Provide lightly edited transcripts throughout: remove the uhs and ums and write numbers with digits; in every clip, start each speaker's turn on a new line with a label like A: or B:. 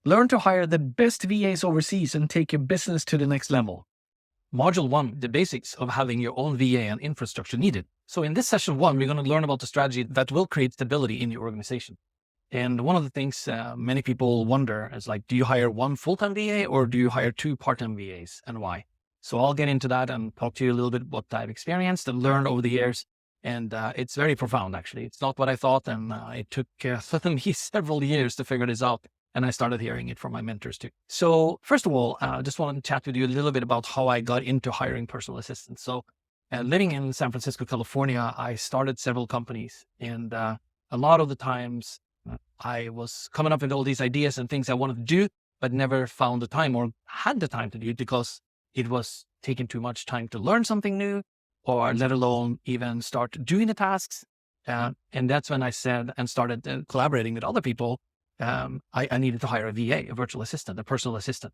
A: Learn to hire the best VAs overseas and take your business to the next level. Module 1, the basics of having your own VA and infrastructure needed. So in this session 1, we're going to learn about the strategy that will create stability in your organization. And one of the things many people wonder is like, do you hire one full-time VA or do you hire 2 part-time VAs, and why? So I'll get into that and talk to you a little bit what I've experienced and learned over the years. And it's very profound, actually. It's not what I thought. And it took me several years to figure this out. And I started hearing it from my mentors too. So first of all, I just wanted to chat with you a little bit about how I got into hiring personal assistants. So living in San Francisco, California, I started several companies. And a lot of the times I was coming up with all these ideas and things I wanted to do, but never found the time or had the time to do it because it was taking too much time to learn something new, or let alone even start doing the tasks. And that's when I said and started collaborating with other people. I needed to hire a VA, a virtual assistant, a personal assistant.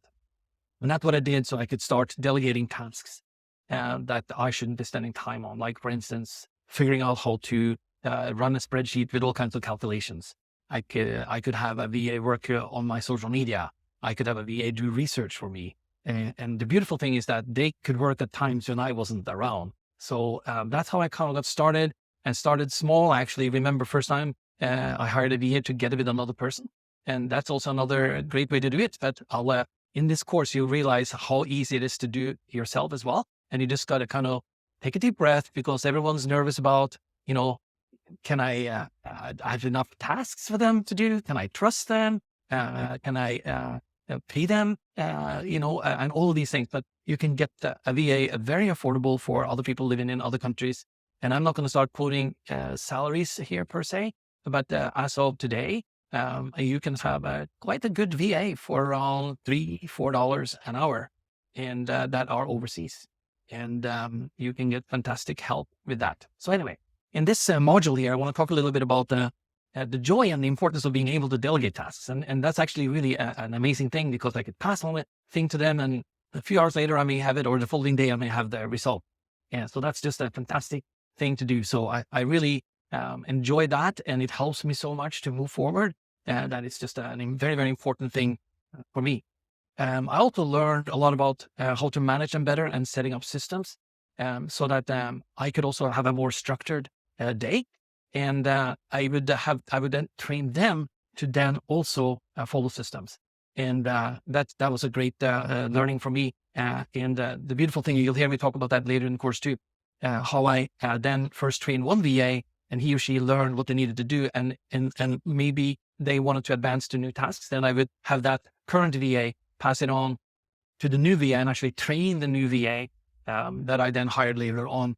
A: And that's what I did. So I could start delegating tasks that I shouldn't be spending time on. Like, for instance, figuring out how to run a spreadsheet with all kinds of calculations. I could have a VA work on my social media. I could have a VA do research for me. And the beautiful thing is that they could work at times when I wasn't around. So that's how I kind of got started, and started small. I actually remember first time I hired a VA together with another person. And that's also another great way to do it. But in this course, you realize how easy it is to do yourself as well. And you just got to kind of take a deep breath, because everyone's nervous about, can I have enough tasks for them to do? Can I trust them? Can I pay them? And all of these things. But you can get a VA very affordable for other people living in other countries. And I'm not going to start quoting salaries here per se, but as of today, you can have quite a good VA for around $3-4 an hour, and that are overseas. And you can get fantastic help with that. So anyway, in this module here, I want to talk a little bit about the joy and the importance of being able to delegate tasks. And that's actually really an amazing thing, because I could pass on a thing to them, and a few hours later, I may have it, or the following day, I may have the result. And so that's just a fantastic thing to do. So I really enjoy that, and it helps me so much to move forward. That it's just a very, very important thing for me. I also learned a lot about how to manage them better and setting up systems, so that I could also have a more structured day. And I would then train them to then also follow systems. And that was a great learning for me. And the beautiful thing, you'll hear me talk about that later in the course too, how I then first trained one VA, and he or she learned what they needed to do. And maybe they wanted to advance to new tasks. Then I would have that current VA pass it on to the new VA and actually train the new VA that I then hired later on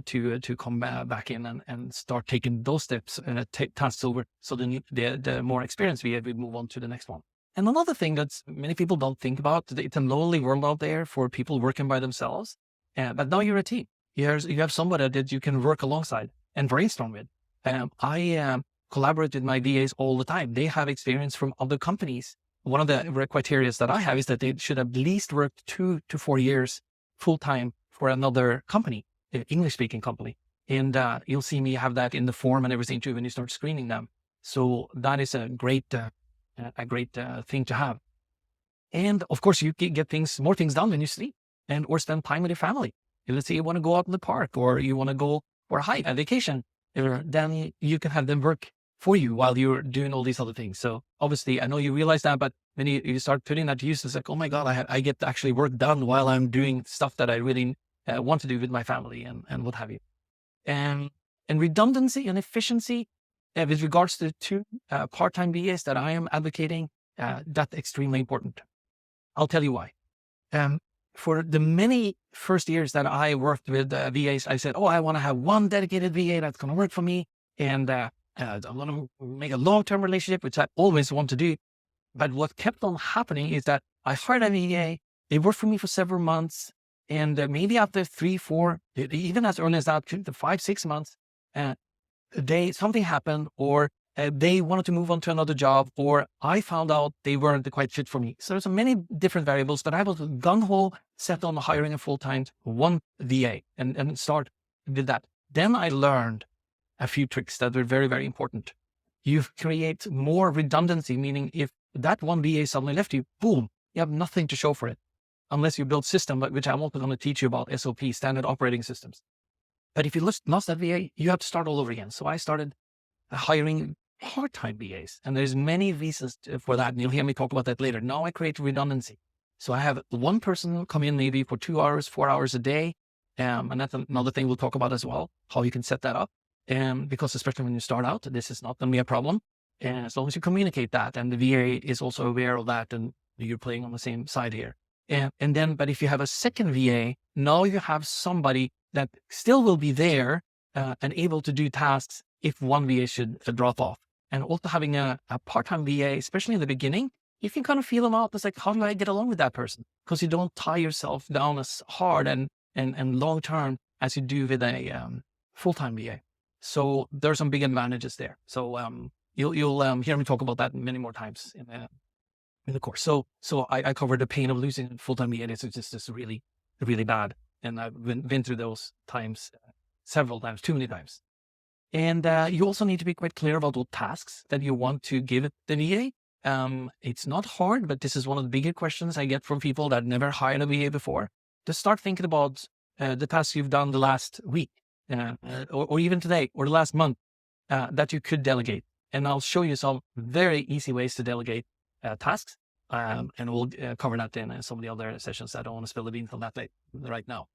A: to come back in and start taking those steps and take tasks over. So the more experienced VA would move on to the next one. And another thing that many people don't think about, it's a lonely world out there for people working by themselves. But now you're a team. You have somebody that you can work alongside and brainstorm with. I collaborate with my VAs all the time. They have experience from other companies. One of the criteria that I have is that they should have at least worked 2 to 4 years full-time for another company, an English-speaking company. And you'll see me have that in the form and everything too when you start screening them. So that is a great thing to have. And of course, you can get more things done when you sleep or spend time with your family. Let's say you want to go out in the park, or you want to go for a hike, a vacation, then you can have them work for you while you're doing all these other things. So obviously, I know you realize that, but when you start putting that to use, it's like, oh my God, I get actually work done while I'm doing stuff that I really want to do with my family and what have you. And redundancy and efficiency with regards to 2 part-time VAs that I am advocating, that's extremely important. I'll tell you why. For the many first years that I worked with VAs, I said, I want to have one dedicated VA that's going to work for me. And I want to make a long-term relationship, which I always want to do. But what kept on happening is that I hired a VA, they worked for me for several months, and maybe after 3, 4, even as early as that, 5, 6 months, something happened, or they wanted to move on to another job, or I found out they weren't the quite fit for me. So there's so many different variables, but I was gung-ho set on hiring a full-time one VA and start with that. Then I learned a few tricks that were very, very important. You create more redundancy, meaning if that one VA suddenly left you, boom, you have nothing to show for it. Unless you build system, which I'm also going to teach you about, SOP, standard operating systems. But if you lost that VA, you have to start all over again. So I started hiring part-time VAs, and there's many reasons for that. And you'll hear me talk about that later. Now I create redundancy. So I have one person come in maybe for 2 hours, 4 hours a day. And that's another thing we'll talk about as well, how you can set that up. Because especially when you start out, this is not going to be a problem. And as long as you communicate that, and the VA is also aware of that, and you're playing on the same side here. But if you have a second VA, now you have somebody that still will be there and able to do tasks if one VA should drop off. And also having a part-time VA, especially in the beginning, you can kind of feel them out. It's like, how do I get along with that person? Because you don't tie yourself down as hard and long-term as you do with a full-time VA. So there's some big advantages there. So you'll hear me talk about that many more times in the course. So I covered the pain of losing a full-time VA. It's just really, really bad. And I've been through those times several times, too many times. And you also need to be quite clear about what tasks that you want to give the VA. It's not hard, but this is one of the bigger questions I get from people that never hired a VA before. To start thinking about the tasks you've done the last week, or even today, or the last month, that you could delegate. And I'll show you some very easy ways to delegate tasks. And we'll cover that in some of the other sessions. I don't want to spill the beans on that right now.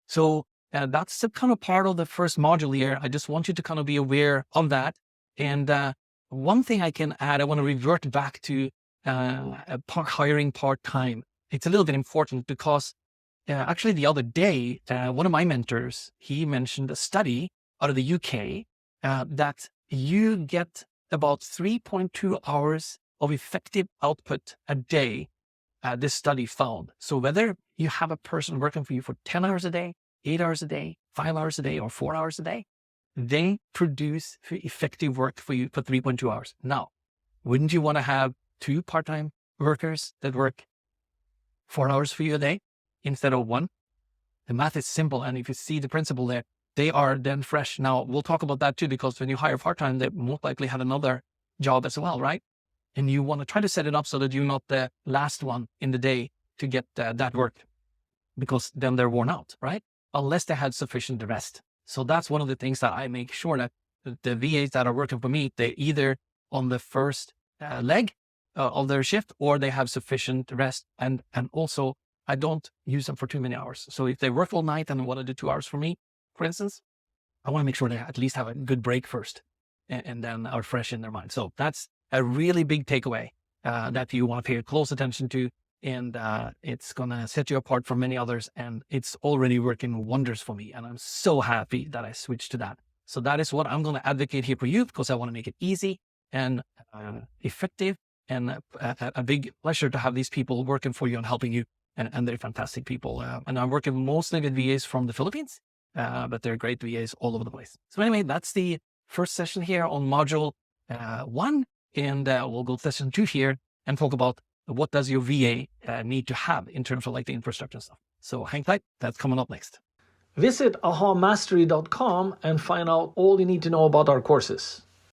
A: So that's the kind of part of the first module here. I just want you to kind of be aware of that. And one thing I can add, I want to revert back to hiring part-time. It's a little bit important because actually the other day, one of my mentors, he mentioned a study out of the UK that you get about 3.2 hours of effective output a day, this study found. So whether you have a person working for you for 10 hours a day, 8 hours a day, 5 hours a day, or 4 hours a day, they produce effective work for you for 3.2 hours. Now, wouldn't you want to have 2 part-time workers that work 4 hours for you a day instead of 1? The math is simple. And if you see the principle there, they are then fresh. Now, we'll talk about that too, because when you hire part-time, they most likely have another job as well, right? And you want to try to set it up so that you're not the last one in the day to get that work, because then they're worn out, right? Unless they had sufficient rest. So that's one of the things that I make sure that the VAs that are working for me, they're either on the first leg of their shift, or they have sufficient rest. And also, I don't use them for too many hours. So if they work all night and want to do 2 hours for me, for instance, I want to make sure they at least have a good break first and then are fresh in their mind. So that's a really big takeaway that you want to pay close attention to. And it's going to set you apart from many others. And it's already working wonders for me. And I'm so happy that I switched to that. So that is what I'm going to advocate here for you, because I want to make it easy and effective, and a big pleasure to have these people working for you and helping you. And they're fantastic people. And I'm working mostly with VAs from the Philippines, but they're great VAs all over the place. So anyway, that's the first session here on module 1. And we'll go to session 2 here and talk about what does your VA need to have in terms of like the infrastructure and stuff. So hang tight, that's coming up next. Visit ahamastery.com and find out all you need to know about our courses.